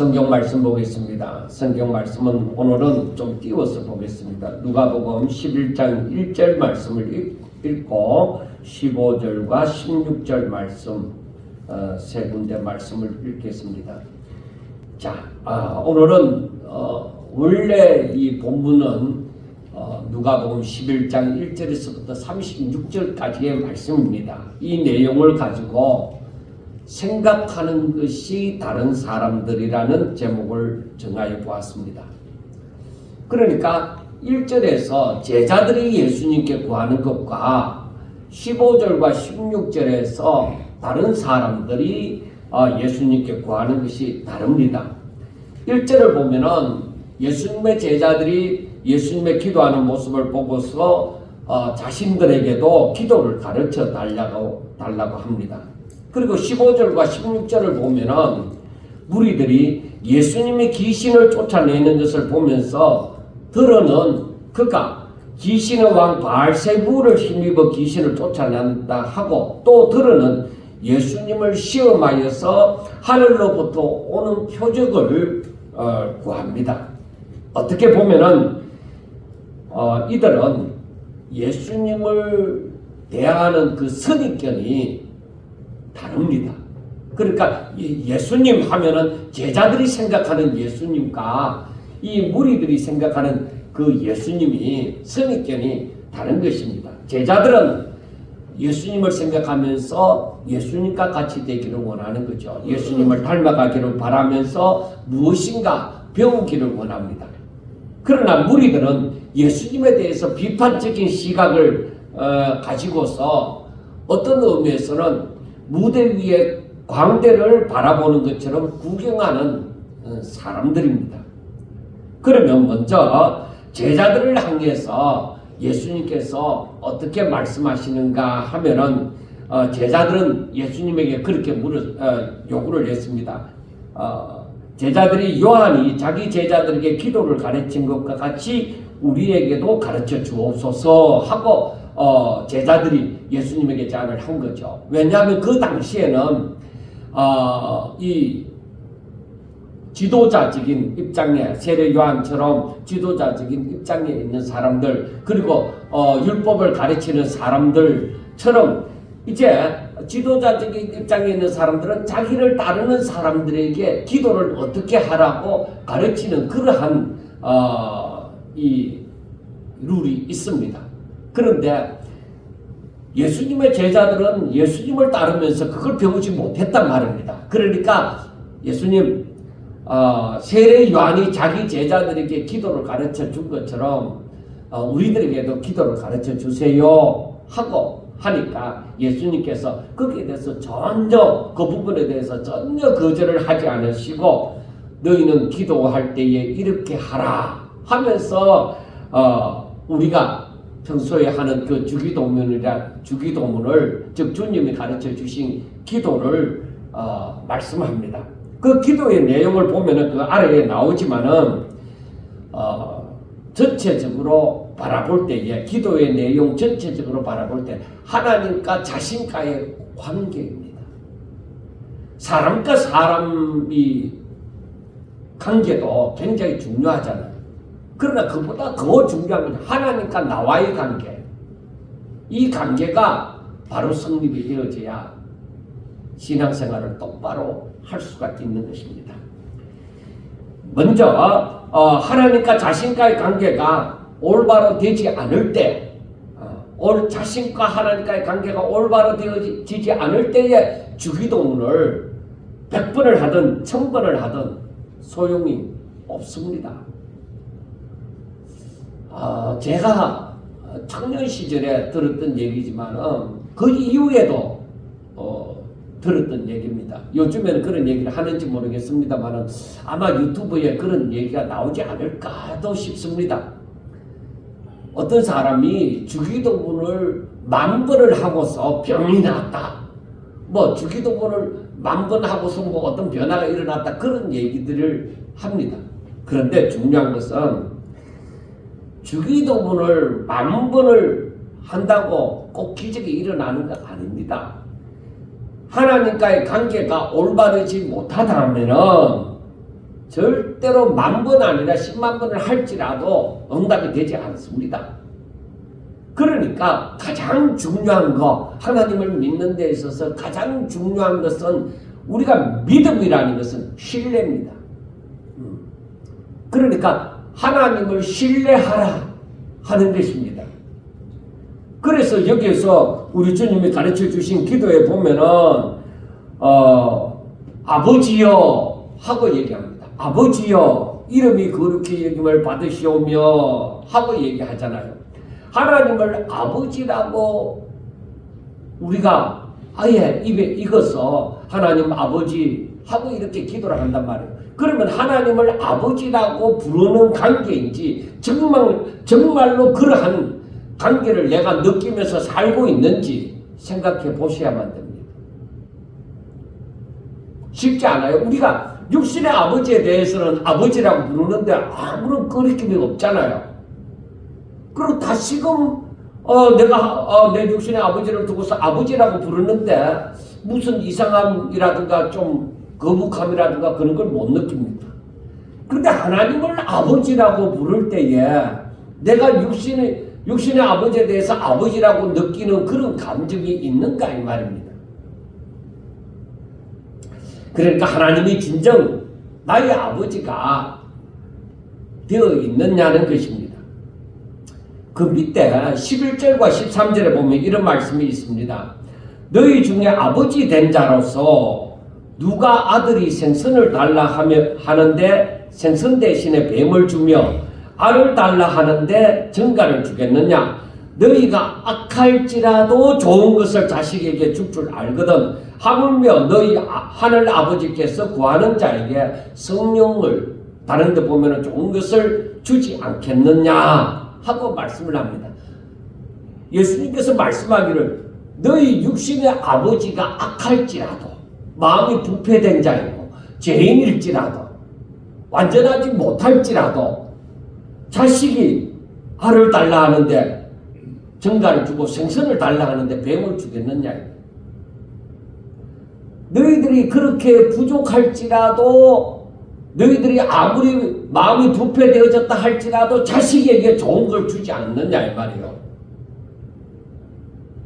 성경 말씀 보겠습니다. 성경 말씀은 오늘은 좀 띄워서 보겠습니다. 누가복음 11장 1절 말씀을 읽고 15절과 16절 말씀 세 군데 말씀을 읽겠습니다. 자, 오늘은 원래 이 본문은 누가복음 11장 1절에서부터 36절까지의 말씀입니다. 이 내용을 가지고 생각하는 것이 다른 사람들이라는 제목을 정하여 보았습니다. 그러니까 1절에서 제자들이 예수님께 구하는 것과 15절과 16절에서 다른 사람들이 예수님께 구하는 것이 다릅니다. 1절을 보면은 예수님의 제자들이 예수님의 기도하는 모습을 보고서 자신들에게도 기도를 가르쳐 달라고 합니다. 그리고 15절과 16절을 보면은 무리들이 예수님이 귀신을 쫓아내는 것을 보면서 들어는 그가 귀신의 왕 바알세부를 힘입어 귀신을 쫓아낸다 하고 또 들어는 예수님을 시험하여서 하늘로부터 오는 표적을 구합니다. 어떻게 보면은 이들은 예수님을 대하는 그 선입견이 다릅니다. 그러니까 예수님 하면은 제자들이 생각하는 예수님과 이 무리들이 생각하는 그 예수님이 선입견이 다른 것입니다. 제자들은 예수님을 생각하면서 예수님과 같이 되기를 원하는 거죠. 예수님을 닮아가기를 바라면서 무엇인가 배우기를 원합니다. 그러나 무리들은 예수님에 대해서 비판적인 시각을 가지고서 어떤 의미에서는 무대 위에 광대를 바라보는 것처럼 구경하는 사람들입니다. 그러면 먼저 제자들을 향해서 예수님께서 어떻게 말씀하시는가 하면은 제자들은 예수님에게 그렇게 요구를 했습니다. 제자들이 요한이 자기 제자들에게 기도를 가르친 것과 같이 우리에게도 가르쳐 주옵소서 하고 제자들이 예수님에게 제안을 한 거죠. 왜냐하면 그 당시에는 이 지도자적인 입장에 세례 요한처럼 지도자적인 입장에 있는 사람들 그리고 율법을 가르치는 사람들처럼 이제 지도자적인 입장에 있는 사람들은 자기를 따르는 사람들에게 기도를 어떻게 하라고 가르치는 그러한 이 룰이 있습니다. 그런데 예수님의 제자들은 예수님을 따르면서 그걸 배우지 못했단 말입니다. 그러니까 예수님 세례 요한이 자기 제자들에게 기도를 가르쳐 준 것처럼 우리들에게도 기도를 가르쳐 주세요 하고 하니까 예수님께서 거기에 대해서 전혀 그 부분에 대해서 전혀 거절을 하지 않으시고 너희는 기도할 때에 이렇게 하라 하면서 우리가 평소에 하는 그 주기도문을 즉 주님이 가르쳐 주신 기도를 말씀합니다. 그 기도의 내용을 보면은 그 아래에 나오지만은 전체적으로 바라볼 때에 기도의 내용 전체적으로 바라볼 때 하나님과 자신과의 관계입니다. 사람과 사람이 관계도 굉장히 중요하잖아요. 그러나 그보다 더 중요한 건 하나님과 나와의 관계. 이 관계가 바로 성립이 되어져야 신앙생활을 똑바로 할 수가 있는 것입니다. 먼저 하나님과 자신과의 관계가 올바로 되지 않을 때 자신과 하나님과의 관계가 올바로 되어지지 않을 때에 주기도문을 100번을 하든 1000번을 하든 소용이 없습니다. 제가 청년 시절에 들었던 얘기지만 그 이후에도 들었던 얘기입니다. 요즘에는 그런 얘기를 하는지 모르겠습니다만 아마 유튜브에 그런 얘기가 나오지 않을까도 싶습니다. 어떤 사람이 주기도문을 10,000번을 하고서 병이 났다. 주기도문을 10,000번 하고서 어떤 변화가 일어났다. 그런 얘기들을 합니다. 그런데 중요한 것은 주기도문을 10,000번을 한다고 꼭 기적이 일어나는 거 아닙니다. 하나님과의 관계가 올바르지 못하다면은 절대로 10,000번 아니라 10만 번을 할지라도 응답이 되지 않습니다. 그러니까 가장 중요한 거, 하나님을 믿는 데 있어서 가장 중요한 것은 우리가 믿음이라는 것은 신뢰입니다. 그러니까 하나님을 신뢰하라 하는 것입니다. 그래서 여기에서 우리 주님이 가르쳐 주신 기도에 보면은 아버지여 하고 얘기합니다. 아버지여 이름이 거룩히 여김을 받으시오며 하고 얘기하잖아요. 하나님을 아버지라고 우리가 아예 입에 익어서 하나님 아버지 하고 이렇게 기도를 한단 말이에요. 그러면 하나님을 아버지라고 부르는 관계인지 정말로 그러한 관계를 내가 느끼면서 살고 있는지 생각해 보셔야만 됩니다. 쉽지 않아요. 우리가 육신의 아버지에 대해서는 아버지라고 부르는데 아무런 거리낌이 없잖아요. 그리고 다시금 내가 내 육신의 아버지를 두고서 아버지라고 부르는데 무슨 이상함이라든가 좀 거북함이라든가 그런 걸 못 느낍니다. 그런데 하나님을 아버지라고 부를 때에 내가 육신의 아버지에 대해서 아버지라고 느끼는 그런 감정이 있는가 이 말입니다. 그러니까 하나님이 진정 나의 아버지가 되어 있느냐는 것입니다. 그 밑에 11절과 13절에 보면 이런 말씀이 있습니다. 너희 중에 아버지 된 자로서 누가 아들이 생선을 달라 하는데 생선 대신에 뱀을 주며 알을 달라 하는데 정갈을 주겠느냐? 너희가 악할지라도 좋은 것을 자식에게 줄 줄 알거든. 하물며 너희 하늘 아버지께서 구하는 자에게 성령을 다른 데 보면 좋은 것을 주지 않겠느냐 하고 말씀을 합니다. 예수님께서 말씀하기를 너희 육신의 아버지가 악할지라도 마음이 부패된 자이고 죄인일지라도 완전하지 못할지라도 자식이 알을 달라 하는데 정갈을 주고 생선을 달라 하는데 뱀을 주겠느냐. 너희들이 그렇게 부족할지라도 너희들이 아무리 마음이 부패되어졌다 할지라도 자식에게 좋은 걸 주지 않느냐 이 말이에요.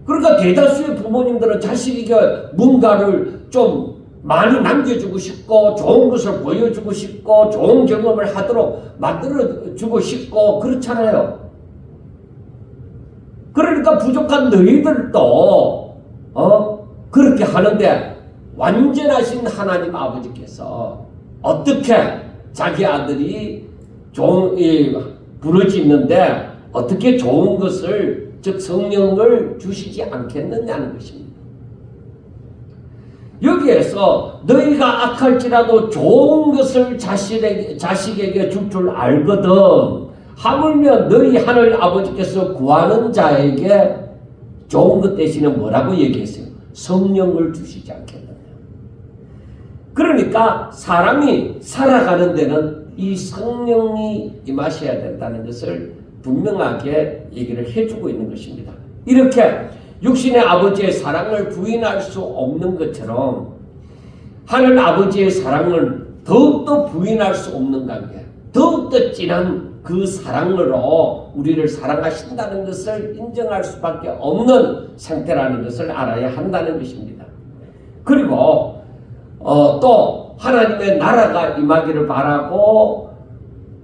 그러니까 대다수의 부모님들은 자식에게 뭔가를 좀 많이 남겨주고 싶고 좋은 것을 보여주고 싶고 좋은 경험을 하도록 만들어주고 싶고 그렇잖아요. 그러니까 부족한 너희들도 그렇게 하는데 완전하신 하나님 아버지께서 어떻게 자기 아들이 부르짖는데 어떻게 좋은 것을 즉 성령을 주시지 않겠느냐는 것입니다. 여기에서 너희가 악할지라도 좋은 것을 자식에게 줄 줄 알거든. 하물며 너희 하늘 아버지께서 구하는 자에게 좋은 것 대신에 뭐라고 얘기했어요? 성령을 주시지 않겠느냐. 그러니까 사람이 살아가는 데는 이 성령이 임하셔야 된다는 것을 분명하게 얘기를 해주고 있는 것입니다. 이렇게 육신의 아버지의 사랑을 부인할 수 없는 것처럼 하늘 아버지의 사랑을 더욱더 부인할 수 없는 관계, 더욱더 진한 그 사랑으로 우리를 사랑하신다는 것을 인정할 수밖에 없는 상태라는 것을 알아야 한다는 것입니다. 그리고 또 하나님의 나라가 임하기를 바라고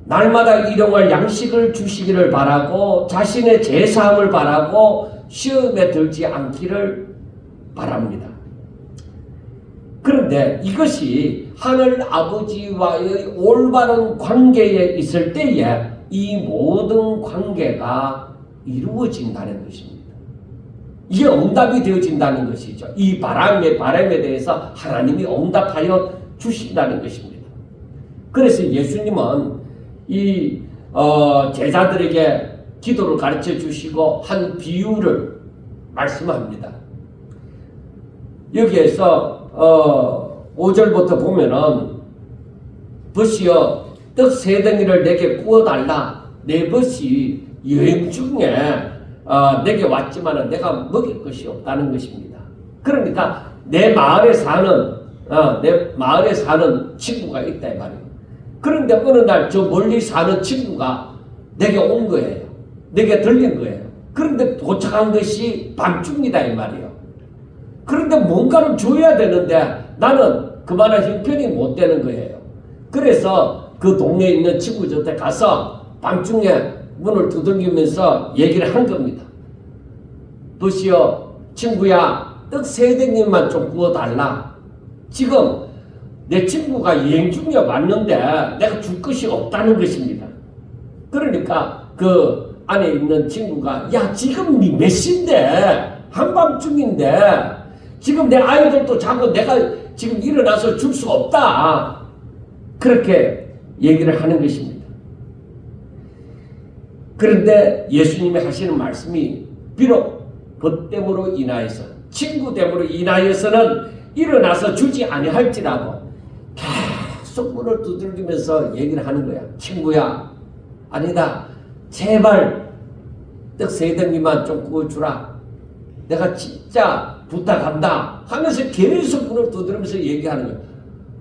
날마다 일용할 양식을 주시기를 바라고 자신의 제사함을 바라고 시험에 들지 않기를 바랍니다. 그런데 이것이 하늘 아버지와의 올바른 관계에 있을 때에 이 모든 관계가 이루어진다는 것입니다. 이게 응답이 되어진다는 것이죠. 이 바람에 대해서 하나님이 응답하여 주신다는 것입니다. 그래서 예수님은 이 제자들에게 기도를 가르쳐 주시고 한 비유를 말씀합니다. 여기에서 5절부터 보면은 벗이여 떡 3덩이를 내게 구워달라. 내 벗이 여행 중에 내게 왔지만 내가 먹일 것이 없다는 것입니다. 그러니까 내 마을에 사는 친구가 있다 이 말이에요. 그런데 어느 날 저 멀리 사는 친구가 내게 온 거예요. 내게 들린 거예요. 그런데 도착한 것이 밤중이다 이 말이에요. 그런데 뭔가를 줘야 되는데 나는 그만한 형편이 못 되는 거예요. 그래서 그 동네에 있는 친구 저한테 가서 밤중에 문을 두들기면서 얘기를 한 겁니다. 도시여, 친구야, 떡 3댕님만 좀 구워달라. 지금 내 친구가 여행 중이야 왔는데 내가 줄 것이 없다는 것입니다. 그러니까 그 안에 있는 친구가 야 지금 니 몇 시인데 한밤중인데 지금 내 아이들도 자고 내가 지금 일어나서 줄 수 없다. 그렇게 얘기를 하는 것입니다. 그런데 예수님이 하시는 말씀이 비록 그 때문으로 인하여서 친구 때문으로 인하여서는 일어나서 주지 아니할지라도 계속 문을 두들기면서 얘기를 하는 거야. 친구야, 아니다. 제발 떡 3덩이만 좀 구워주라. 내가 진짜 부탁한다. 하면서 계속 문을 두드리면서 얘기하는 거야.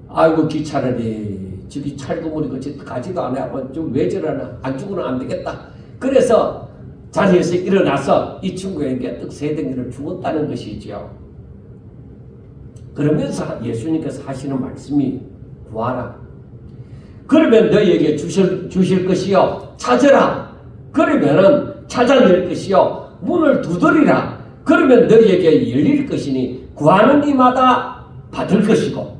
아이고 귀찮으니 저기 찰구물이 그치 가지도 않아. 좀 왜 저러나. 안 주고는 안 되겠다. 그래서 자리에서 일어나서 이 친구에게 떡 3덩이를 주었다는 것이죠. 그러면서 예수님께서 하시는 말씀이 구하라. 그러면 너희에게 주실 것이요. 찾으라. 그러면은 찾아낼 것이요. 문을 두드리라. 그러면 너희에게 열릴 것이니 구하는 이마다 받을 것이고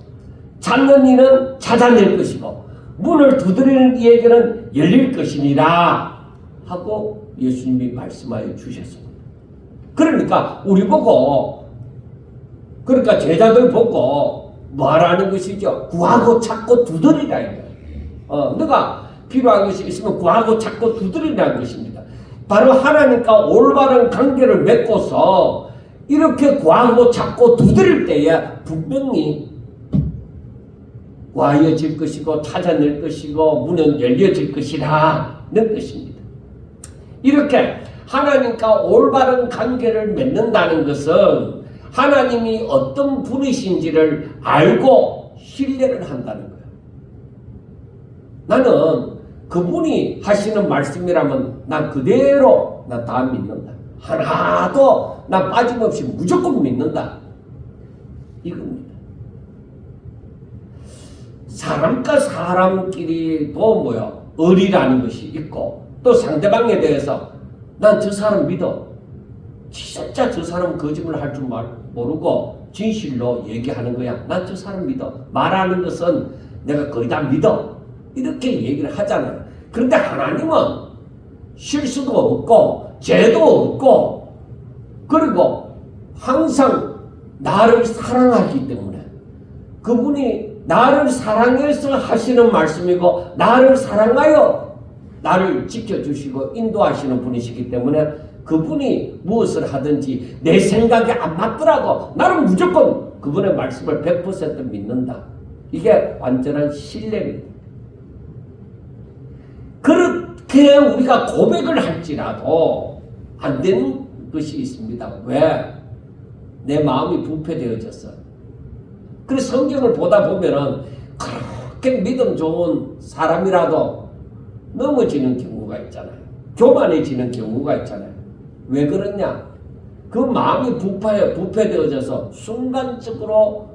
찾는 이는 찾아낼 것이고 문을 두드리는 이에게는 열릴 것이니라 하고 예수님이 말씀하여 주셨습니다. 그러니까 우리 보고 그러니까 제자들 보고 뭐하라는 것이죠? 구하고 찾고 두드리라. 너가 필요한 것이 있으면 구하고 찾고 두드리라는 것입니다. 바로 하나님과 올바른 관계를 맺고서 이렇게 구하고 찾고 두드릴 때에 분명히 구하여질 것이고 찾아낼 것이고 문은 열려질 것이라는 것입니다. 이렇게 하나님과 올바른 관계를 맺는다는 것은 하나님이 어떤 분이신지를 알고 신뢰를 한다는 거예요. 나는 그분이 하시는 말씀이라면 난 그대로 난 다 믿는다. 하나도 난 빠짐없이 무조건 믿는다. 이겁니다. 사람과 사람끼리도 의리라는 것이 있고 또 상대방에 대해서 난 저 사람 믿어. 진짜 저 사람 거짓말 할 줄 모르고 진실로 얘기하는 거야. 난 저 사람 믿어. 말하는 것은 내가 거의 다 믿어. 이렇게 얘기를 하잖아요. 그런데 하나님은 실수도 없고 죄도 없고 그리고 항상 나를 사랑하기 때문에 그분이 나를 사랑해서 하시는 말씀이고 나를 사랑하여 나를 지켜주시고 인도하시는 분이시기 때문에 그분이 무엇을 하든지 내 생각에 안 맞더라도 나는 무조건 그분의 말씀을 100% 믿는다. 이게 완전한 신뢰입니다. 그렇게 우리가 고백을 할지라도 안 되는 것이 있습니다. 왜? 내 마음이 부패되어졌어. 그래서 성경을 보다 보면은 그렇게 믿음 좋은 사람이라도 넘어지는 경우가 있잖아요. 교만해지는 경우가 있잖아요. 왜 그러냐? 그 마음이 부패되어져서 순간적으로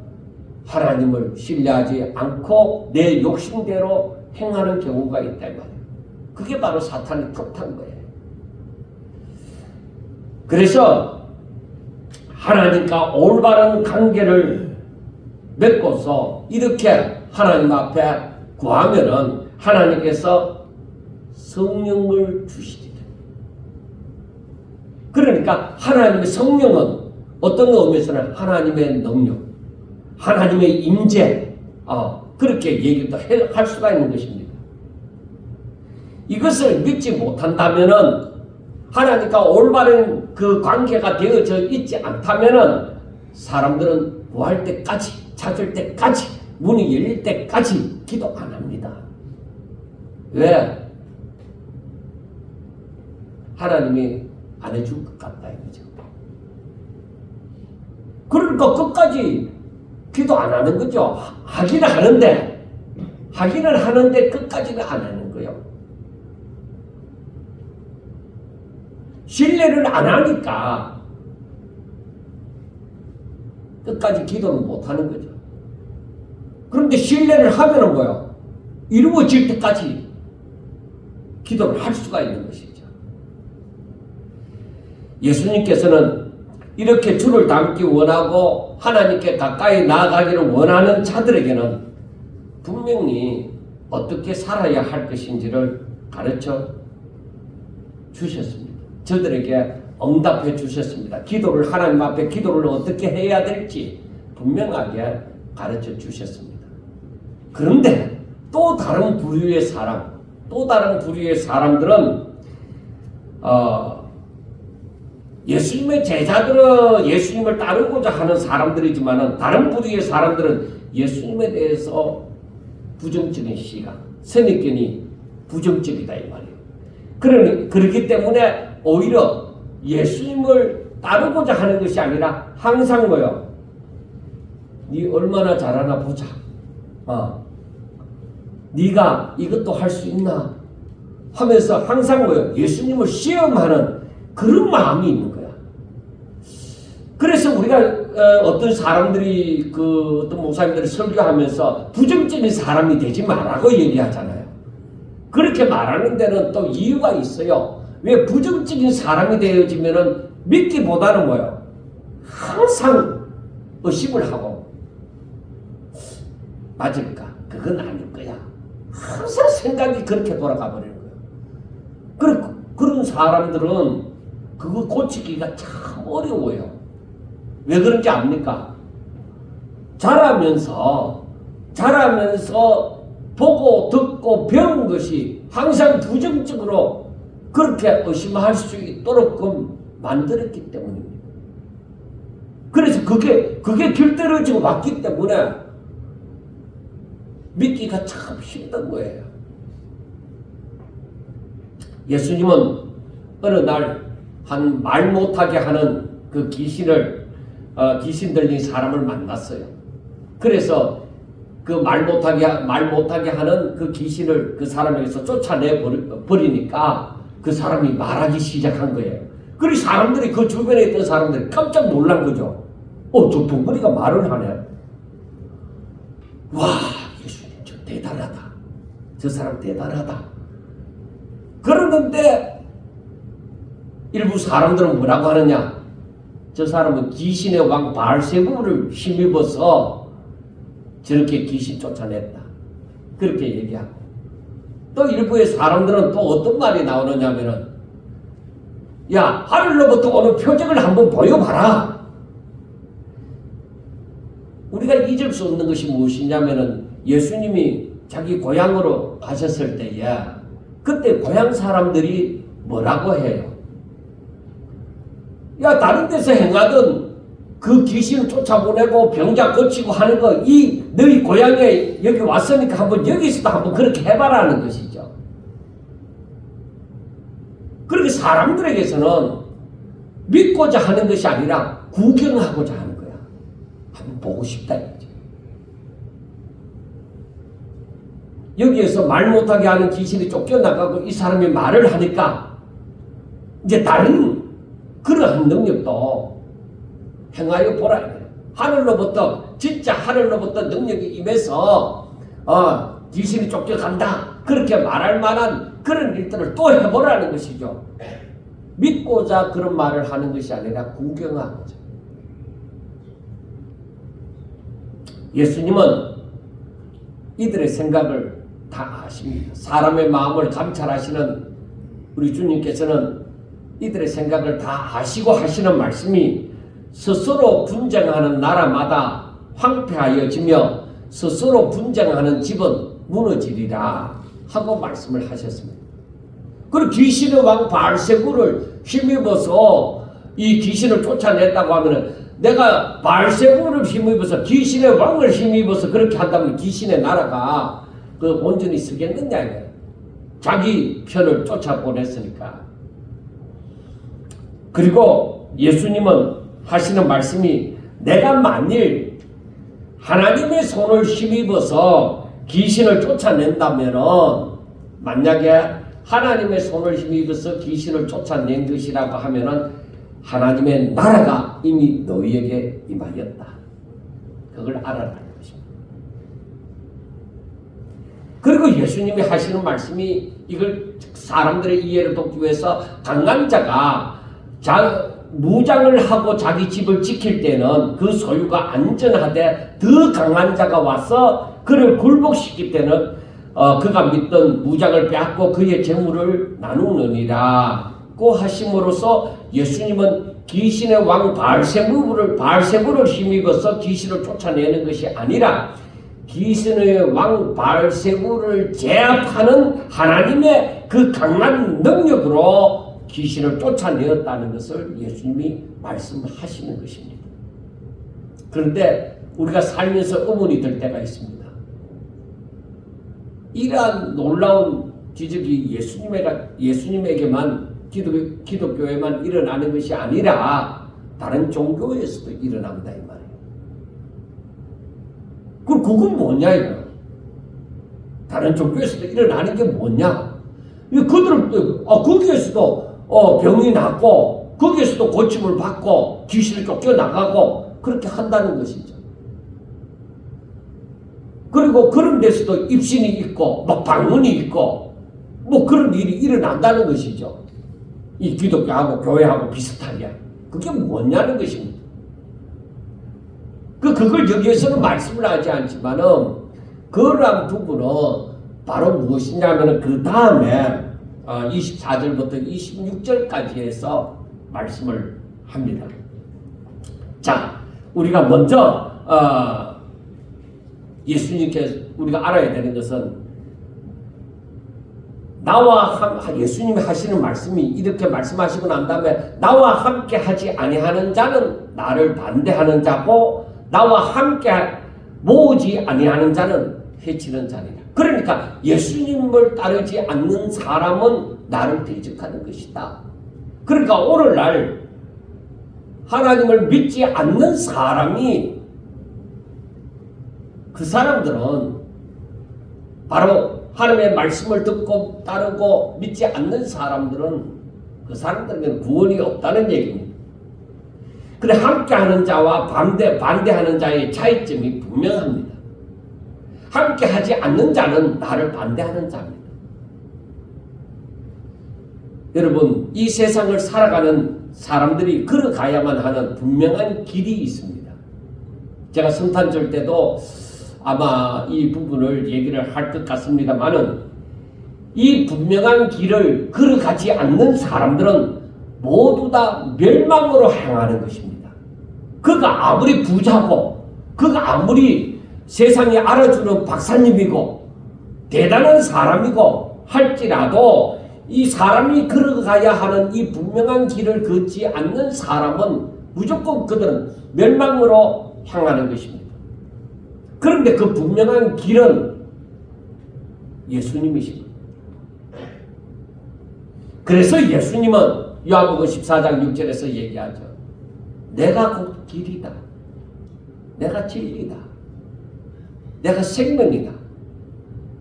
하나님을 신뢰하지 않고 내 욕심대로 행하는 경우가 있단 말이에요. 그게 바로 사탄이 탓한 거예요. 그래서 하나님과 올바른 관계를 맺고서 이렇게 하나님 앞에 구하면은 하나님께서 성령을 주시리라. 그러니까 하나님의 성령은 어떤 의미에서는 하나님의 능력, 하나님의 임재, 그렇게 얘기도 할 수가 있는 것입니다. 이것을 믿지 못한다면은 하나님과 올바른 그 관계가 되어져 있지 않다면은 사람들은 구할 때까지, 찾을 때까지, 문이 열릴 때까지 기도 안 합니다. 왜? 하나님이 안 해줄 것 같다 이거죠. 그러니까 끝까지 기도 안 하는 거죠. 하기는 하는데 하기는 하는데 끝까지는 안 하는 거예요. 신뢰를 안 하니까 끝까지 기도는 못 하는 거죠. 그런데 신뢰를 하면은 뭐야? 이루어질 때까지 기도를 할 수가 있는 것이죠. 예수님께서는 이렇게 주를 닮기 원하고 하나님께 가까이 나아가기를 원하는 자들에게는 분명히 어떻게 살아야 할 것인지를 가르쳐 주셨습니다. 저들에게 응답해 주셨습니다. 기도를 하나님 앞에 기도를 어떻게 해야 될지 분명하게 가르쳐 주셨습니다. 그런데 또 다른 부류의 사람들은 예수님의 제자들은 예수님을 따르고자 하는 사람들이지만 다른 부류의 사람들은 예수님에 대해서 부정적인 시각, 선입견이 부정적이다 이 말이에요. 그렇기 때문에 오히려 예수님을 따르고자 하는 것이 아니라 항상 뭐요? 네 얼마나 잘하나 보자. 네가 이것도 할 수 있나 하면서 항상 뭐요? 예수님을 시험하는 그런 마음이 있는 거야. 그래서 우리가 어떤 사람들이 어떤 목사님들이 설교하면서 부정적인 사람이 되지 말라고 얘기하잖아요. 그렇게 말하는 데는 또 이유가 있어요. 왜 부정적인 사람이 되어지면은 믿기보다는 뭐예요? 항상 의심을 하고 맞을까? 그건 아닐 거야. 항상 생각이 그렇게 돌아가 버리는 거예요. 그런 사람들은 그거 고치기가 참 어려워요. 왜 그런지 압니까? 자라면서 보고 듣고 배운 것이 항상 부정적으로 그렇게 의심할 수 있도록 만들었기 때문입니다. 그래서 그게 길들여지고 왔기 때문에 믿기가 참 힘든 거예요. 예수님은 어느 날 한 말 못하게 하는 그 귀신 들린 사람을 만났어요. 그래서 그 말 못하게 하는 그 귀신을 그 사람에게서 쫓아내 버리니까 그 사람이 말하기 시작한 거예요. 그리고 사람들이 그 주변에 있던 사람들이 깜짝 놀란 거죠. 저 벙어리가 말을 하네. 와, 예수님 저 대단하다. 저 사람 대단하다. 그러는데 일부 사람들은 뭐라고 하느냐? 저 사람은 귀신의 왕 바알세부를 힘입어서 저렇게 귀신 쫓아냈다. 그렇게 얘기하고. 또 일부의 사람들은 또 어떤 말이 나오느냐면은 야, 하늘로부터 오는 표적을 한번 보여봐라. 우리가 잊을 수 없는 것이 무엇이냐면은 예수님이 자기 고향으로 가셨을 때에 그때 고향 사람들이 뭐라고 해요? 야, 다른 데서 행하던 그 귀신을 쫓아보내고 병자 고치고 하는 거 너희 고향에 여기 왔으니까 한번 여기서도 한번 그렇게 해봐라는 것이죠. 그렇게 사람들에게서는 믿고자 하는 것이 아니라 구경하고자 하는 거야. 한번 보고 싶다 이거지. 여기에서 말 못하게 하는 귀신이 쫓겨나가고 이 사람이 말을 하니까 이제 다른 그러한 능력도 행하여 보라. 진짜 하늘로부터 능력이 임해서 귀신이 쫓겨간다. 그렇게 말할 만한 그런 일들을 또 해보라는 것이죠. 믿고자 그런 말을 하는 것이 아니라 구경하고자. 예수님은 이들의 생각을 다 아십니다. 사람의 마음을 감찰하시는 우리 주님께서는 이들의 생각을 다 아시고 하시는 말씀이 스스로 분쟁하는 나라마다 황폐하여지며 스스로 분쟁하는 집은 무너지리라 하고 말씀을 하셨습니다. 그리고 귀신의 왕 바알세부를 힘입어서 이 귀신을 쫓아냈다고 하면은 내가 바알세부를 힘입어서 귀신의 왕을 힘입어서 그렇게 한다면 귀신의 나라가 온전히 서겠느냐 이거예요. 자기 편을 쫓아보냈으니까. 그리고 예수님은 하시는 말씀이 내가 만일 하나님의 손을 힘입어서 귀신을 쫓아낸다면은 만약에 하나님의 손을 힘입어서 귀신을 쫓아낸 것이라고 하면은 하나님의 나라가 이미 너희에게 임하였다. 그걸 알아라는 것입니다. 그리고 예수님이 하시는 말씀이 이걸 사람들의 이해를 돕기 위해서 강한 자가 무장을 하고 자기 집을 지킬 때는 그 소유가 안전하되 더 강한 자가 와서 그를 굴복시킬 때는 그가 믿던 무장을 빼앗고 그의 재물을 나누느니라고 하심으로써 예수님은 귀신의 왕 바알세불을 힘입어서 귀신을 쫓아내는 것이 아니라 귀신의 왕 바알세불을 제압하는 하나님의 그 강한 능력으로 귀신을 쫓아내었다는 것을 예수님이 말씀하시는 것입니다. 그런데 우리가 살면서 의문이 들 때가 있습니다. 이러한 놀라운 기적이 예수님에게만 기독교에만 일어나는 것이 아니라 다른 종교에서도 일어난다 이 말이에요. 그럼 그건 뭐냐 이거? 다른 종교에서도 일어나는 게 뭐냐? 그들은 거기에서도 병이 낫고 거기에서도 고침을 받고 귀신을 쫓겨나가고 그렇게 한다는 것이죠. 그리고 그런 데서도 입신이 있고 막 방문이 있고 뭐 그런 일이 일어난다는 것이죠. 이 기독교하고 교회하고 비슷하게. 그게 뭐냐는 것입니다. 그걸 여기에서는 말씀을 하지 않지만은 그러한 부분은 바로 무엇이냐면은 그 다음에 24절부터 26절까지 해서 말씀을 합니다. 자, 우리가 먼저 우리가 알아야 되는 것은 예수님이 하시는 말씀이 이렇게 말씀하시고 난 다음에 나와 함께 하지 아니하는 자는 나를 반대하는 자고 나와 함께 모으지 아니하는 자는 해치는 자니라. 그러니까 예수님을 따르지 않는 사람은 나를 대적하는 것이다. 그러니까 오늘날 하나님을 믿지 않는 사람이 그 사람들은 바로 하나님의 말씀을 듣고 따르고 믿지 않는 사람들은 그 사람들에게는 구원이 없다는 얘기입니다. 그래 함께하는 자와 반대하는 자의 차이점이 분명합니다. 함께하지 않는 자는 나를 반대하는 자입니다. 여러분, 이 세상을 살아가는 사람들이 걸어가야만 하는 분명한 길이 있습니다. 제가 성탄절 때도 아마 이 부분을 얘기를 할 것 같습니다만은 이 분명한 길을 걸어가지 않는 사람들은 모두 다 멸망으로 향하는 것입니다. 그가 아무리 부자고 그가 아무리 세상에 알아주는 박사님이고 대단한 사람이고 할지라도 이 사람이 걸어가야 하는 이 분명한 길을 걷지 않는 사람은 무조건 그들은 멸망으로 향하는 것입니다. 그런데 그 분명한 길은 예수님이십니다. 그래서 예수님은 요한복음 14장 6절에서 얘기하죠. 내가 곧 길이다. 내가 진리다. 내가 생명이다.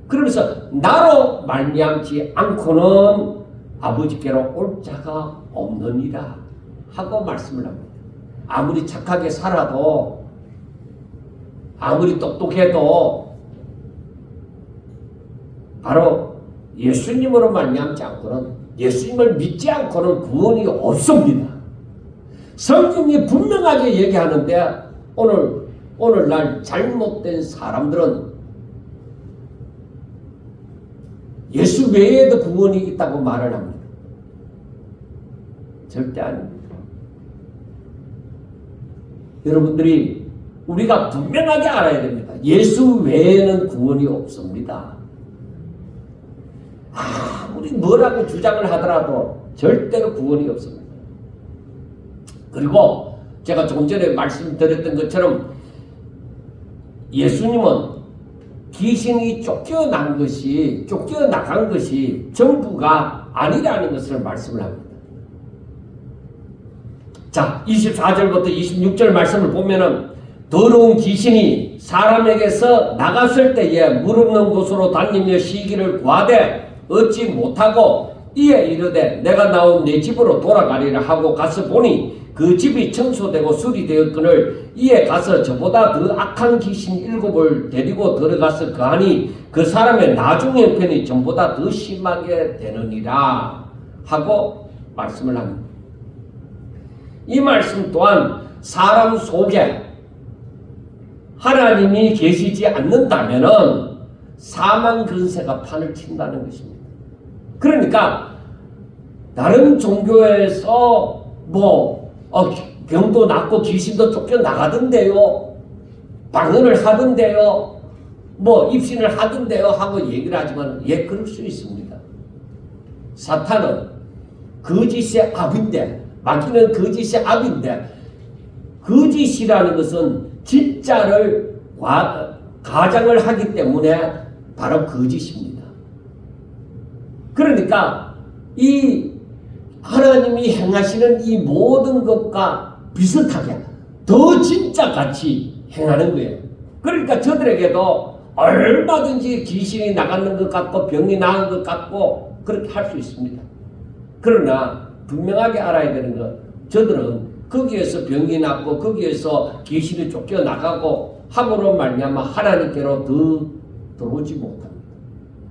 그러면서 나로 말미암지 않고는 아버지께로 올 자가 없느니라 하고 말씀을 합니다. 아무리 착하게 살아도 아무리 똑똑해도 바로 예수님으로 말미암지 않고는 예수님을 믿지 않고는 구원이 없습니다. 성경이 분명하게 얘기하는데 오늘날 잘못된 사람들은 예수 외에도 구원이 있다고 말을 합니다. 절대 아닙니다. 여러분들이 우리가 분명하게 알아야 됩니다. 예수 외에는 구원이 없습니다. 아무리 뭐라고 주장을 하더라도 절대로 구원이 없습니다. 그리고 제가 조금 전에 말씀드렸던 것처럼 예수님은 귀신이 쫓겨나간 것이 전부가 아니라는 것을 말씀을 합니다. 자, 24절부터 26절 말씀을 보면은 더러운 귀신이 사람에게서 나갔을 때에 물 없는 곳으로 다니며 쉬기를 구하되 얻지 못하고 이에 이르되 내가 나온 내 집으로 돌아가리라 하고 가서 보니 그 집이 청소되고 수리되었거늘 이에 가서 저보다 더 악한 귀신 7을 데리고 들어가서 거하니 그 사람의 나중 형편이 전보다 더 심하게 되느니라 하고 말씀을 합니다. 이 말씀 또한 사람 속에 하나님이 계시지 않는다면은 사망 근세가 판을 친다는 것입니다. 그러니까 다른 종교에서 병도 낫고 귀신도 쫓겨나가던데요, 방언을 하던데요, 입신을 하던데요 하고 얘기를 하지만 그럴 수 있습니다. 사탄은 거짓의 압인데, 마귀는 거짓의 압인데, 거짓이라는 것은 진짜를 가장을 하기 때문에 바로 거짓입니다. 그러니까 이 하나님이 행하시는 이 모든 것과 비슷하게 더 진짜같이 행하는 거예요. 그러니까 저들에게도 얼마든지 귀신이 나가는 것 같고 병이 나은 것 같고 그렇게 할 수 있습니다. 그러나 분명하게 알아야 되는 것, 저들은 거기에서 병이 났고 거기에서 귀신이 쫓겨나가고 함으로 말미암아 하나님께로 들어오지 못합니다.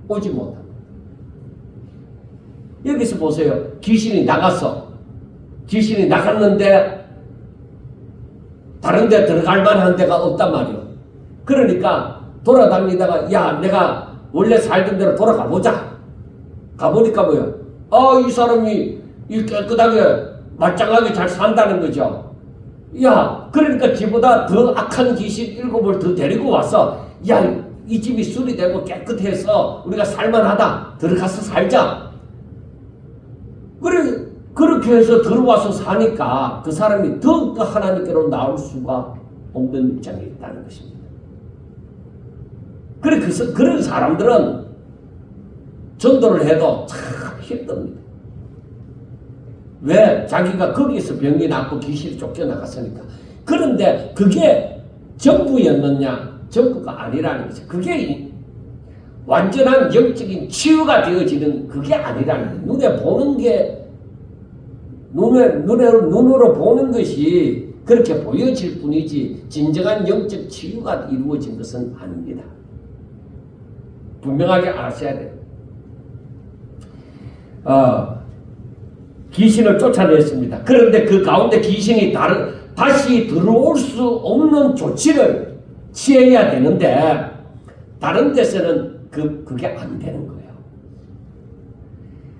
오지 못합니다. 여기서 보세요. 귀신이 나갔는데 다른 데 들어갈 만한 데가 없단 말이에요. 그러니까 돌아다니다가 내가 원래 살던 대로 돌아가 보자. 가보니까 뭐예요? 이 사람이 깨끗하게 말짱하게 잘 산다는 거죠. 그러니까 지보다 더 악한 귀신 7을 더 데리고 와서 이 집이 수리되고 깨끗해서 우리가 살만하다. 들어가서 살자. 그렇게 해서 들어와서 사니까 그 사람이 더욱더 하나님께로 나올 수가 없는 입장에 있다는 것입니다. 그래서 그런 사람들은 전도를 해도 참 힘듭니다. 왜? 자기가 거기서 병이 났고 귀신이 쫓겨나갔으니까. 그런데 그게 전부였느냐? 전부가 아니라는 거죠. 그게 완전한 영적인 치유가 되어지는 그게 아니라는 거예요. 눈에 보는 게 눈으로 보는 것이 그렇게 보여질 뿐이지 진정한 영적 치유가 이루어진 것은 아닙니다. 분명하게 아셔야 돼요. 귀신을 쫓아냈습니다. 그런데 그 가운데 귀신이 다시 들어올 수 없는 조치를 취해야 되는데 다른 데서는 그게 안 되는 거예요.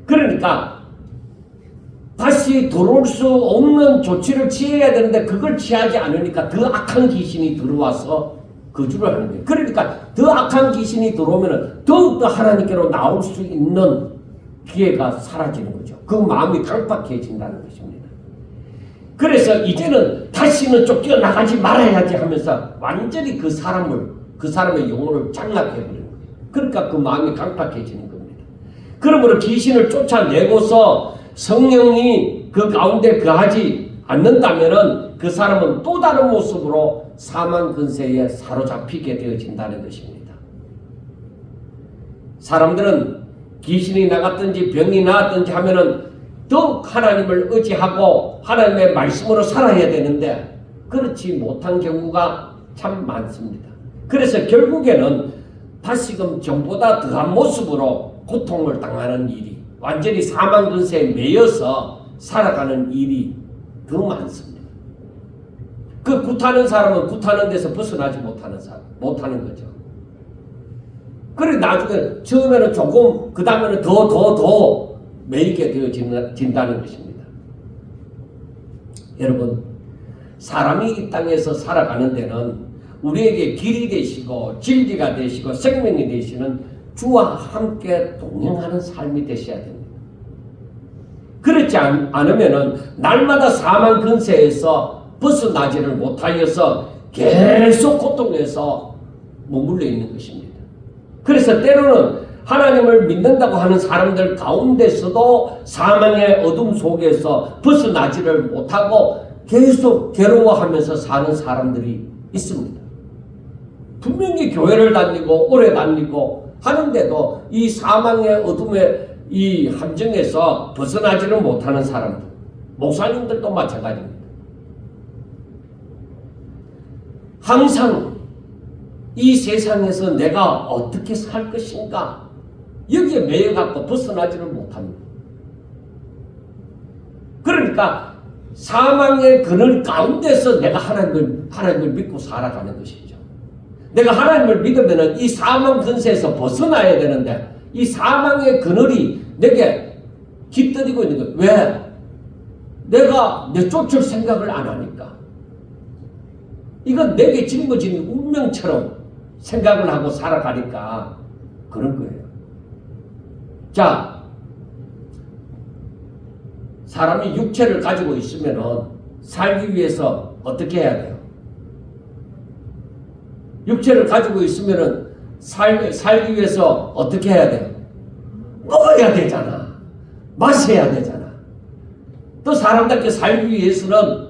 그러니까 다시 들어올 수 없는 조치를 취해야 되는데 그걸 취하지 않으니까 더 악한 귀신이 들어와서 거주를 하는 거예요. 그러니까 더 악한 귀신이 들어오면 더욱더 하나님께로 나올 수 있는 기회가 사라지는 거죠. 그 마음이 강팍해진다는 것입니다. 그래서 이제는 다시는 쫓겨나가지 말아야지 하면서 완전히 그 사람의 영혼을 장악해버리는 거예요. 그러니까 그 마음이 강팍해지는 겁니다. 그러므로 귀신을 쫓아내고서 성령이 그 가운데 거하지 않는다면은 그 사람은 또 다른 모습으로 사망 근세에 사로잡히게 되어진다는 것입니다. 사람들은 귀신이 나갔든지 병이 나았든지 하면은 더욱 하나님을 의지하고 하나님의 말씀으로 살아야 되는데 그렇지 못한 경우가 참 많습니다. 그래서 결국에는 다시금 전보다 더한 모습으로 고통을 당하는 일이, 완전히 사망 근세에 매여서 살아가는 일이 더 많습니다. 그 굿하는 사람은 굿하는 데서 벗어나지 못하는 거죠. 그래 나중에 처음에는 조금, 그 다음에는 더 매이게 되어진다는 것입니다. 여러분, 사람이 이 땅에서 살아가는 데는 우리에게 길이 되시고 진리가 되시고 생명이 되시는 주와 함께 동행하는 삶이 되셔야 됩니다. 그렇지 않으면은 날마다 사망 근세에서 벗어나지를 못하여서 계속 고통에서 머물러 있는 것입니다. 그래서 때로는 하나님을 믿는다고 하는 사람들 가운데서도 사망의 어둠 속에서 벗어나지를 못하고 계속 괴로워하면서 사는 사람들이 있습니다. 분명히 교회를 다니고 오래 다니고 하는데도 이 사망의 어둠의 이 함정에서 벗어나지를 못하는 사람들, 목사님들도 마찬가지입니다. 항상 이 세상에서 내가 어떻게 살 것인가 여기에 매여갖고 벗어나지를 못합니다. 그러니까 사망의 그늘 가운데서 내가 하나님을 믿고 살아가는 것이죠. 내가 하나님을 믿으면 이 사망 근세에서 벗어나야 되는데 이 사망의 그늘이 내게 깃들이고 있는 거예요. 왜? 내가 내쫓을 생각을 안 하니까. 이건 내게 짊어진 운명처럼 생각을 하고 살아가니까 그런 거예요. 자, 사람이 육체를 가지고 있으면 살기 위해서 어떻게 해야 돼요? 육체를 가지고 있으면 살기 위해서 어떻게 해야 돼요? 먹어야 되잖아. 마셔야 되잖아. 또 사람답게 살기 위해서는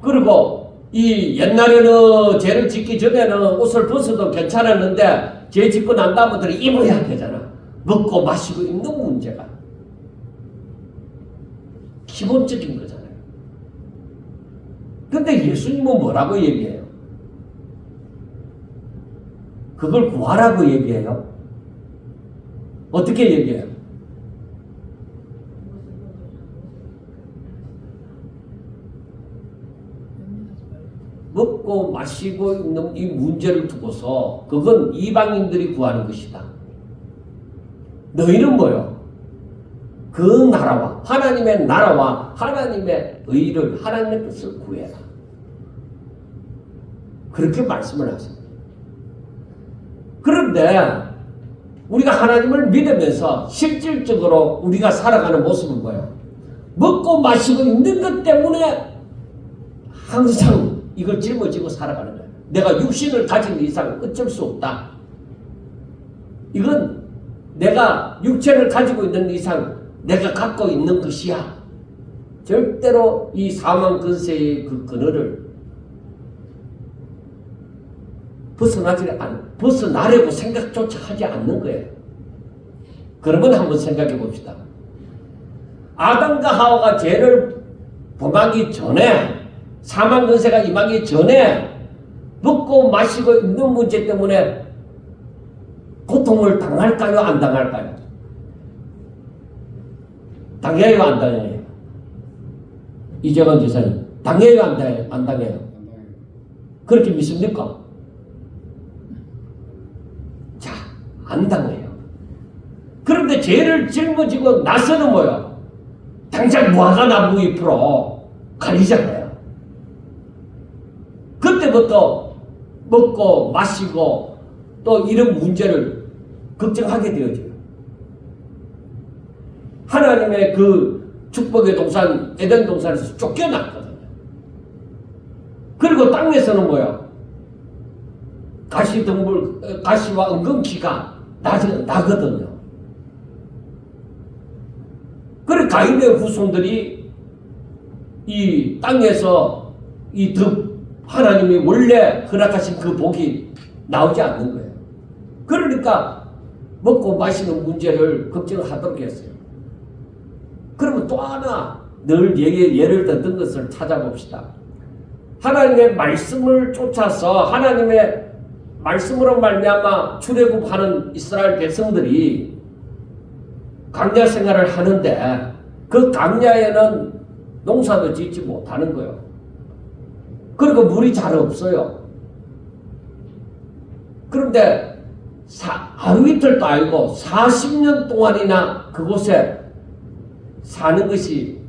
그리고 이 옛날에는 죄를 짓기 전에는 옷을 벗어도 괜찮았는데 죄 짓고 난 다음부터는 입어야 되잖아. 먹고 마시고 입는 문제가 기본적인 거잖아요. 근데 예수님은 뭐라고 얘기해요? 그걸 구하라고 얘기해요? 어떻게 얘기해요? 먹고 마시고 있는 이 문제를 두고서 그건 이방인들이 구하는 것이다. 너희는 뭐요? 그 나라와 하나님의 나라와 하나님의 의를 하나님의 뜻을 구해라. 그렇게 말씀을 하십니다. 그런데 우리가 하나님을 믿으면서 실질적으로 우리가 살아가는 모습은 뭐예요? 먹고 마시고 있는 것 때문에 항상 이걸 짊어지고 살아가는 거예요. 내가 육신을 가진 이상 어쩔 수 없다. 이건 내가 육체를 가지고 있는 이상 내가 갖고 있는 것이야. 절대로 이 사망 근세의 그 그늘을 벗어나려고 생각조차 하지 않는 거예요. 그러면 한번 생각해 봅시다. 아담과 하와가 죄를 범하기 전에 사망 근세가 임하기 전에 먹고 마시고 있는 문제 때문에 고통을 당할까요? 안 당할까요? 당해요? 안 당해요? 이재관 지사님 당해요? 안 당해요? 안 당해요? 그렇게 믿습니까? 자, 안 당해요. 그런데 죄를 짊어지고 나서는 뭐예요? 당장 무화과 나무 잎으로 가리잖아요. 그때부터 먹고 마시고 또 이런 문제를 걱정하게 되어져요. 하나님의 그 축복의 동산 에덴 동산에서 쫓겨났거든요. 그리고 땅에서는 뭐야? 가시와 은근키가 나거든요. 그래 가인의 후손들이 이 땅에서 이 하나님이 원래 허락하신 그 복이 나오지 않는 거예요. 그러니까 먹고 마시는 문제를 걱정하도록 했어요. 그러면 또 하나 늘 예를 듣는 것을 찾아봅시다. 하나님의 말씀을 쫓아서 하나님의 말씀으로 말미암아 출애굽하는 이스라엘 백성들이 광야 생활을 하는데 그 광야에는 농사도 짓지 못하는 거예요. 그리고 물이 잘 없어요. 그런데 하루 이틀도 아니고 40년 동안이나 그곳에 사는 것이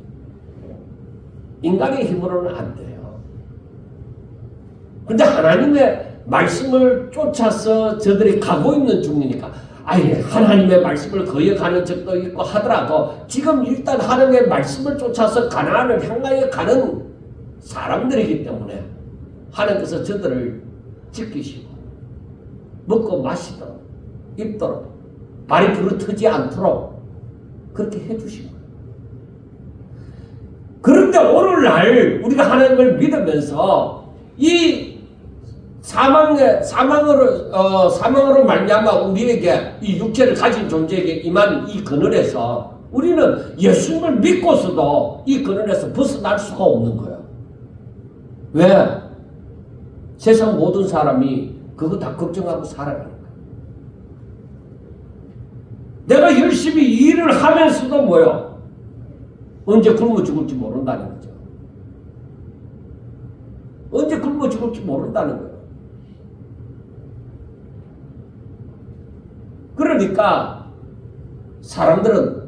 인간의 힘으로는 안 돼요. 그런데 하나님의 말씀을 쫓아서 저들이 가고 있는 중이니까 아예 하나님의 말씀을 거역하는 적도 있고 하더라도 지금 일단 하나님의 말씀을 쫓아서 가나안을 향하여 가는 사람들이기 때문에 하나님께서 저들을 지키시고 먹고 마시도록 입도록 발이 부르트지 않도록 그렇게 해주신 거예요. 그런데 오늘날 우리가 하나님을 믿으면서 이 사망으로 말미암아 우리에게 이 육체를 가진 존재에게 임한 이 그늘에서 우리는 예수님을 믿고서도 이 그늘에서 벗어날 수가 없는 거예요. 왜? 세상 모든 사람이 그거 다 걱정하고 살아가는 거예요. 내가 열심히 일을 하면서도 뭐요? 언제 굶어 죽을지 모른다는 거죠. 언제 굶어 죽을지 모른다는 거예요. 그러니까 사람들은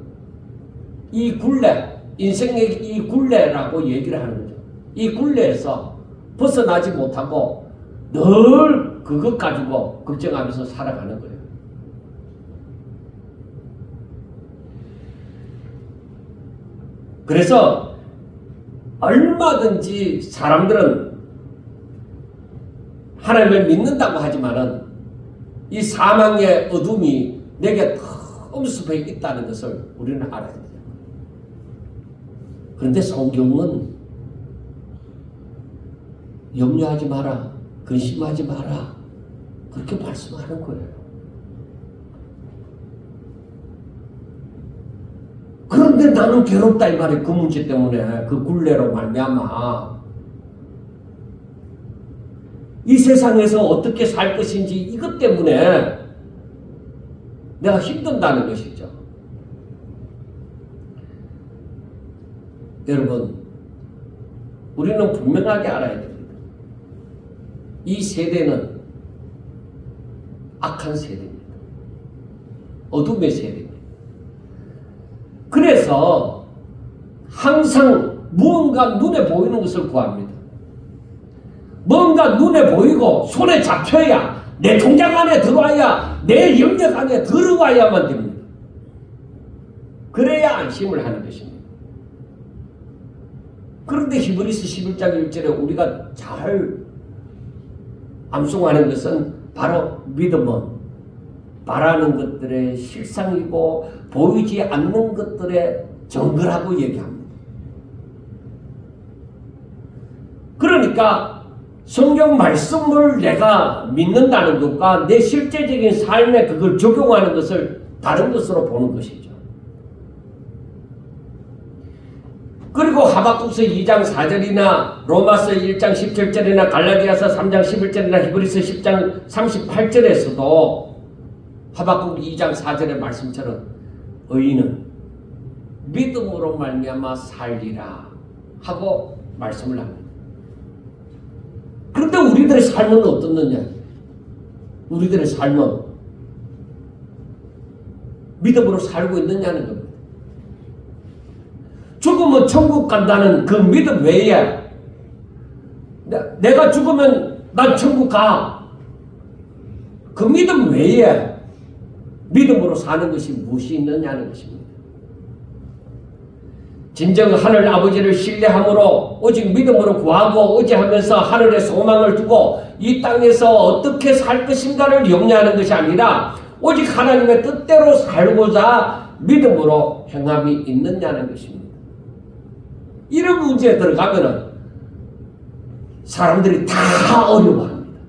이 굴레, 인생의 이 굴레라고 얘기를 하는 거죠. 이 굴레에서 벗어나지 못하고 늘 그것 가지고 걱정하면서 살아가는 거예요. 그래서 얼마든지 사람들은 하나님을 믿는다고 하지만은 이 사망의 어둠이 내게 엄습해 있다는 것을 우리는 알아야 돼요. 그런데 성경은 염려하지 마라, 근심하지 마라, 그렇게 말씀하는 거예요. 그런데 나는 괴롭다 이 말이에요. 그 문제 때문에, 그 굴레로 말미암아 이 세상에서 어떻게 살 것인지 이것 때문에 내가 힘든다는 것이죠. 여러분, 우리는 분명하게 알아야 됩니다. 이 세대는 악한 세대입니다. 어둠의 세대입니다. 그래서 항상 무언가 눈에 보이는 것을 구합니다. 뭔가 눈에 보이고 손에 잡혀야, 내 통장 안에 들어와야, 내 영역 안에 들어와야만 됩니다. 그래야 안심을 하는 것입니다. 그런데 히브리서 11장 1절에 우리가 잘 암송하는 것은 바로 믿음은 바라는 것들의 실상이고 보이지 않는 것들의 정거라고 얘기합니다. 그러니까 성경 말씀을 내가 믿는다는 것과 내 실제적인 삶에 그걸 적용하는 것을 다른 것으로 보는 것이죠. 그리고 하박국서 2장 4절이나 로마서 1장 17절이나 갈라디아서 3장 11절이나 히브리서 10장 38절에서도 하박국 2장 4절의 말씀처럼 의인은 믿음으로 말미암아 살리라 하고 말씀을 합니다. 그런데 우리들의 삶은 어떻느냐? 우리들의 삶은 믿음으로 살고 있느냐는 겁니다. 죽으면 천국 간다는 그 믿음 외에 내가 죽으면 난 천국 가. 그 믿음 외에 믿음으로 사는 것이 무엇이 있느냐는 것입니다. 진정 하늘 아버지를 신뢰함으로 오직 믿음으로 구하고 의지하면서 하늘에 소망을 두고 이 땅에서 어떻게 살 것인가를 염려하는 것이 아니라 오직 하나님의 뜻대로 살고자 믿음으로 행함이 있느냐는 것입니다. 이런 문제에 들어가면은 사람들이 다 어려워합니다.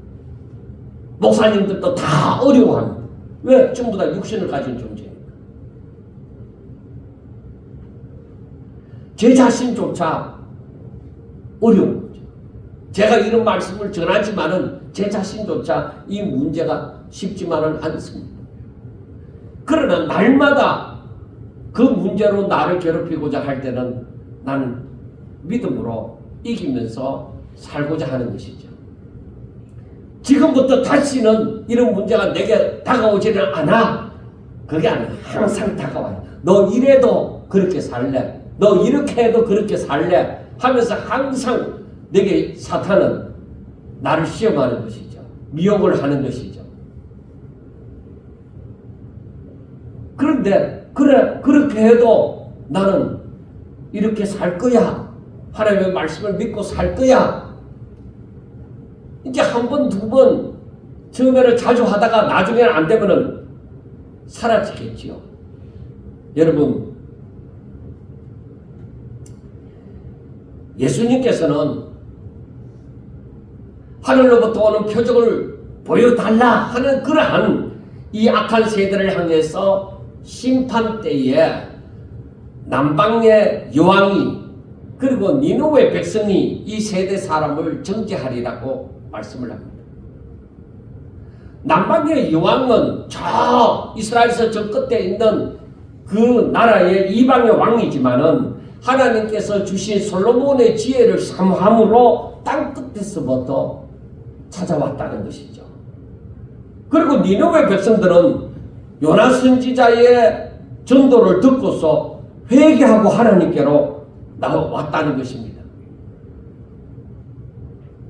목사님들도 다 어려워합니다. 왜? 전부 다 육신을 가진 존재니까. 제 자신조차 어려운 거죠. 제가 이런 말씀을 전하지만은 제 자신조차 이 문제가 쉽지만은 않습니다. 그러나 날마다 그 문제로 나를 괴롭히고자 할 때는 나는 믿음으로 이기면서 살고자 하는 것이죠. 지금부터 다시는 이런 문제가 내게 다가오지는 않아. 그게 아니라 항상 다가와요. 너 이래도 그렇게 살래. 너 이렇게 해도 그렇게 살래. 하면서 항상 내게 사탄은 나를 시험하는 것이죠. 미혹을 하는 것이죠. 그런데 그렇게 해도 나는 이렇게 살 거야. 하나님의 말씀을 믿고 살 거야. 이제 한 번, 두 번 처음에는 자주 하다가 나중에는 안 되면은 사라지겠지요. 여러분, 예수님께서는 하늘로부터 오는 표적을 보여달라 하는 그러한 이 악한 세대를 향해서 심판 때에 남방의 여왕이 그리고 니느웨 백성이 이 세대 사람을 정죄하리라고 말씀을 합니다. 남방의 여왕은 저 이스라엘에서 저 끝에 있는 그 나라의 이방의 왕이지만은 하나님께서 주신 솔로몬의 지혜를 사모함으로 땅 끝에서부터 찾아왔다는 것이죠. 그리고 니느웨 백성들은 요나 선지자의 전도를 듣고서 회개하고 하나님께로 나왔다는 것입니다.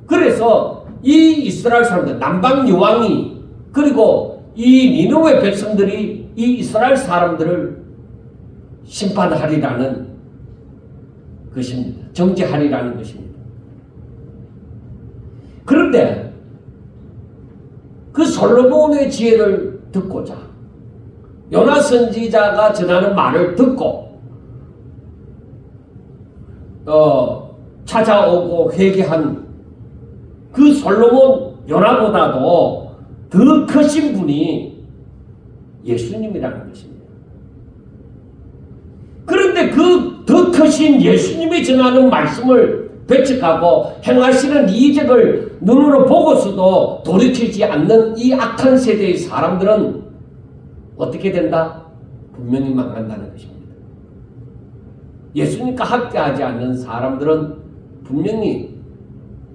그래서 이 이스라엘 사람들, 남방 여왕이 그리고 이 니느웨 백성들이 이 이스라엘 사람들을 심판하리라는 것입니다. 정죄하리라는 것입니다. 그런데 그 솔로몬의 지혜를 듣고자 요나 선지자가 전하는 말을 듣고 찾아오고 회개한 그 솔로몬 요나보다도 더 크신 분이 예수님이라는 것입니다. 그런데 그 더 크신 예수님이 전하는 말씀을 배척하고 행하시는 이적을 눈으로 보고서도 돌이키지 않는 이 악한 세대의 사람들은 어떻게 된다? 분명히 망한다는 것입니다. 예수님과 함께하지 않는 사람들은 분명히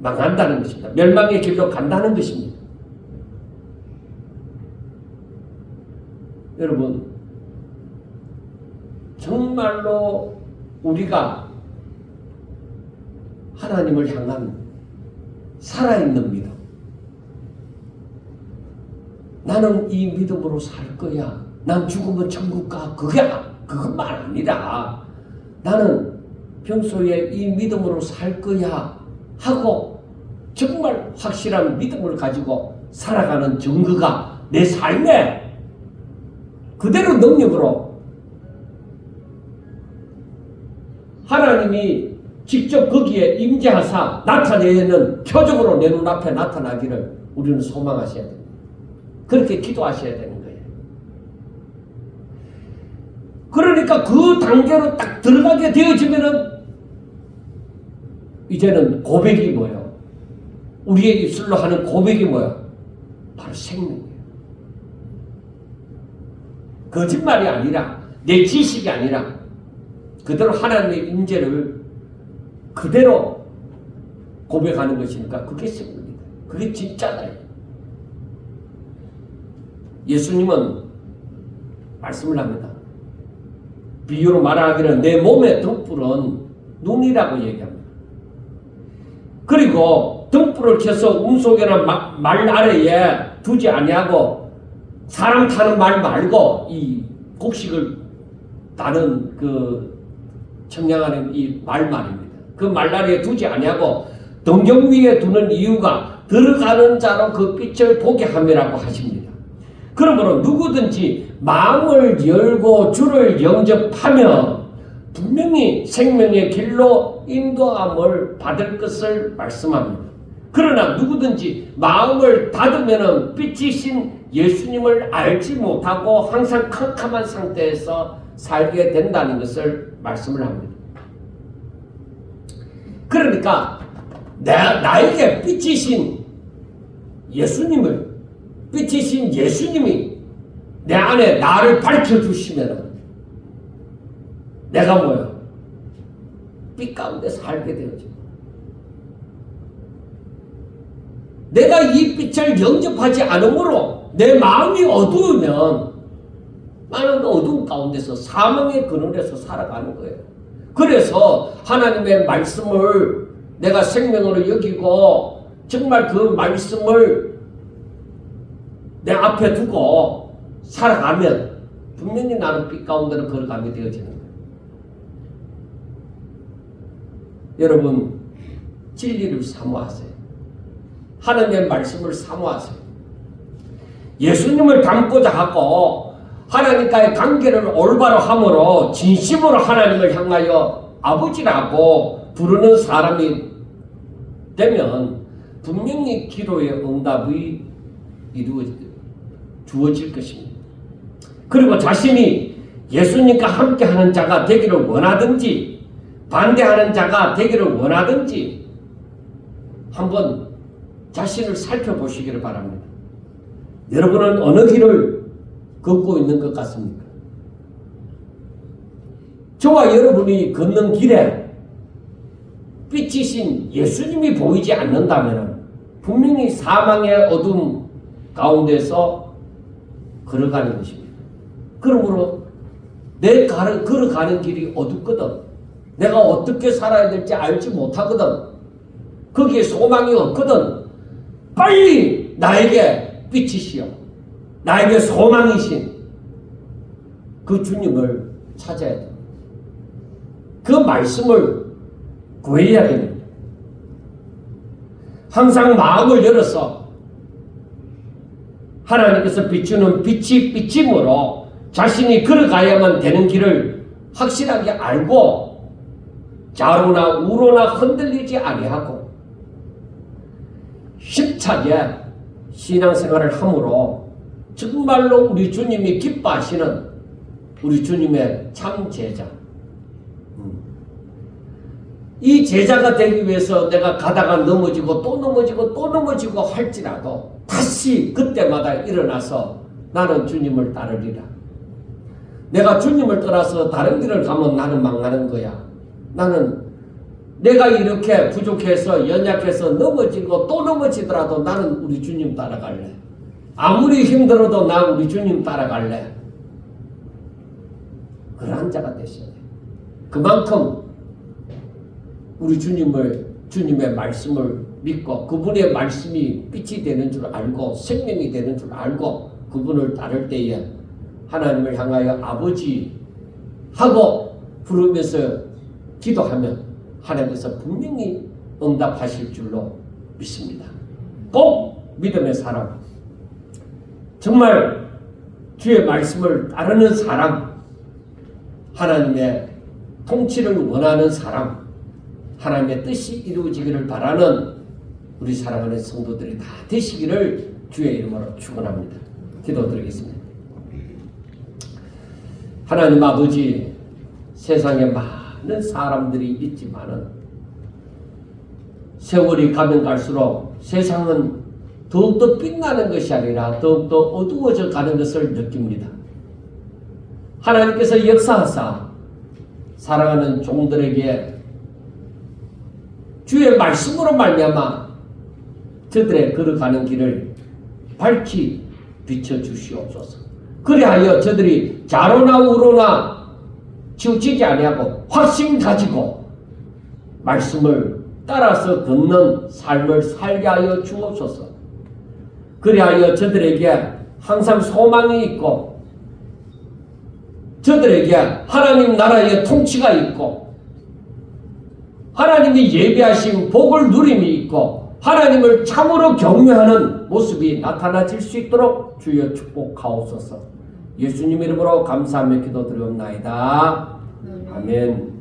망한다는 것입니다. 멸망의 길로 간다는 것입니다. 여러분, 정말로 우리가 하나님을 향한 살아있는 믿음, 나는 이 믿음으로 살 거야, 난 죽으면 천국 가, 그것만 아니라 나는 평소에 이 믿음으로 살 거야 하고 정말 확실한 믿음을 가지고 살아가는 증거가 내 삶에 그대로 능력으로 하나님이 직접 거기에 임재하사 나타내는 표적으로 내 눈앞에 나타나기를 우리는 소망하셔야 됩니다. 그렇게 기도하셔야 되는 거예요. 그러니까 그 단계로 딱 들어가게 되어지면은 이제는 고백이 뭐예요? 우리의 입술로 하는 고백이 뭐예요? 바로 생명이에요. 거짓말이 아니라 내 지식이 아니라 그대로 하나님의 임재를 그대로 고백하는 것이니까 그게 생명입니다. 그게 진짜다. 예수님은 말씀을 합니다. 비유로 말하기는 내 몸의 등불은 눈이라고 얘기합니다. 그리고 등불을 켜서 운속에나 말 아래에 두지 아니하고 사람 타는 말 말고 이 곡식을 따는 그 청량하는 이 말입니다. 그 말다리에 두지 아니하고 등경 위에 두는 이유가 들어가는 자로 그 빛을 보게 함이라고 하십니다. 그러므로 누구든지 마음을 열고 주를 영접하면 분명히 생명의 길로 인도함을 받을 것을 말씀합니다. 그러나 누구든지 마음을 닫으면 빛이신 예수님을 알지 못하고 항상 캄캄한 상태에서 살게 된다는 것을 말씀을 합니다. 그러니까 나에게 빛이신 예수님이 내 안에 나를 밝혀주시면 내가 뭐야? 빛 가운데 살게 되어집니다. 내가 이 빛을 영접하지 않으므로 내 마음이 어두우면 나는 어두운 가운데서 사망의 그늘에서 살아가는 거예요. 그래서 하나님의 말씀을 내가 생명으로 여기고 정말 그 말씀을 내 앞에 두고 살아가면 분명히 나는 빛 가운데로 걸어가게 되어지는 거예요. 여러분, 진리를 사모하세요. 하나님의 말씀을 사모하세요. 예수님을 닮고자 하고 하나님과의 관계를 올바로 함으로 진심으로 하나님을 향하여 아버지라고 부르는 사람이 되면 분명히 기도의 응답이 주어질 것입니다. 그리고 자신이 예수님과 함께하는 자가 되기를 원하든지 반대하는 자가 되기를 원하든지 한번 자신을 살펴보시기를 바랍니다. 여러분은 어느 길을 걷고 있는 것 같습니까? 저와 여러분이 걷는 길에 빛이신 예수님이 보이지 않는다면 분명히 사망의 어둠 가운데서 걸어가는 것입니다. 그러므로 내 걸어가는 길이 어둡거든. 내가 어떻게 살아야 될지 알지 못하거든. 거기에 소망이 없거든. 빨리 나에게 빛이시여, 나에게 소망이신 그 주님을 찾아야 돼. 그 말씀을 구해야 됩니다. 항상 마음을 열어서 하나님께서 비추는 빛이 빛임으로 자신이 걸어가야만 되는 길을 확실하게 알고 좌로나 우로나 흔들리지 아니하고 힘차게 신앙생활을 함으로 정말로 우리 주님이 기뻐하시는 우리 주님의 참 제자, 이 제자가 되기 위해서 내가 가다가 넘어지고 또 넘어지고 또 넘어지고 할지라도 다시 그때마다 일어나서 나는 주님을 따르리라. 내가 주님을 떠나서 다른 길을 가면 나는 망하는 거야. 나는 내가 이렇게 부족해서 연약해서 넘어지고 또 넘어지더라도 나는 우리 주님 따라갈래. 아무리 힘들어도 나 우리 주님 따라갈래. 그러한 자가 되셔야 돼. 그만큼 우리 주님의 말씀을 믿고 그분의 말씀이 빛이 되는 줄 알고 생명이 되는 줄 알고 그분을 따를 때에 하나님을 향하여 아버지 하고 부르면서 기도하면 하나님께서 분명히 응답하실 줄로 믿습니다. 꼭 믿음의 사람, 정말 주의 말씀을 따르는 사람, 하나님의 통치를 원하는 사람, 하나님의 뜻이 이루어지기를 바라는 우리 사랑하는 성도들이 다 되시기를 주의 이름으로 축원합니다. 기도드리겠습니다. 하나님 아버지, 세상에 많은 사람들이 있지만은 세월이 가면 갈수록 세상은 더욱더 빛나는 것이 아니라 더욱더 어두워져 가는 것을 느낍니다. 하나님께서 역사하사 사랑하는 종들에게 주의 말씀으로 말미암아 저들의 걸어가는 길을 밝히 비춰주시옵소서. 그리하여 저들이 좌로나 우로나 치우치지 아니하고 확신 가지고 말씀을 따라서 걷는 삶을 살게 하여 주옵소서. 그리하여 저들에게 항상 소망이 있고 저들에게 하나님 나라의 통치가 있고 하나님이 예비하신 복을 누림이 있고 하나님을 참으로 경외하는 모습이 나타나질 수 있도록 주여 축복하옵소서. 예수님 이름으로 감사하며 기도드리옵나이다. 아멘.